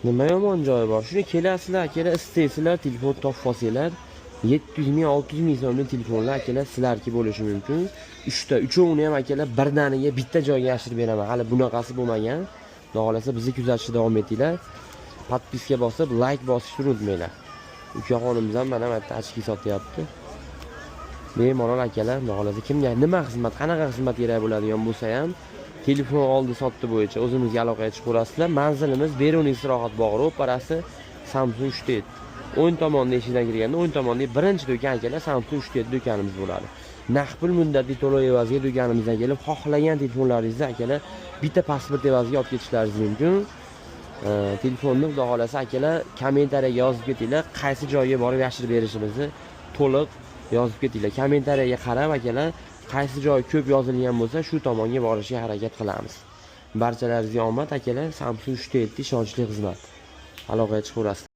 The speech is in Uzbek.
Nima yomon joyi bor? Shuni kelasizlar, akalar, istaysizlar, telefon topib olsanglar, 700 ming, 600 ming so'mlik telefonlar akalar sizlarki bo'lishi mumkin. Uchovini ham akalar birdaniga bitta joyga yashirib beraman. Hali bunaqasi bo'lmagan. Xudo xolasa bizni kuzatishda davom etinglar. Podpiska bosib, like bosishni unutmanglar. Ukaxonimiz ham mana bu yerda ochki sotyapti. Bemalol akalar, xudo xolasa kimga nima xizmat, qanaqa xizmat kerak bo'ladigan bo'lsa ham telefon oldi sotdi bo'yicha o'zimizga aloqaga chiqib ko'rasizlar. Manzilimiz Beruniy istirohat bog'i ro'parasi Samsung 3 o'ng tomonda eshikdan kirganda o'ng tomondagi birinchi do'kon akalar Samsung 3 do'konimiz bo'ladi. Naqd pul muddatli to'lov evaziga do'konimizdan kelib xohlagan telefonlaringizni akalar bitta pasport evaziga olib ketishlaringiz mumkin. Telefonni xudo xolasa akalar kommentariyaga yozib ketinglar, qaysi joyga borib yashirib berishimizni to'liq yozib ketinglar. Kommentariyaga qarab akalar qaysi joy ko'p yozilgan bo'lsa, shu tomonga borishga harakat qilamiz. Barchalaringizga omad akalar. Samsung 3 ishonchli xizmat. Aloqaga chiqaverasiz.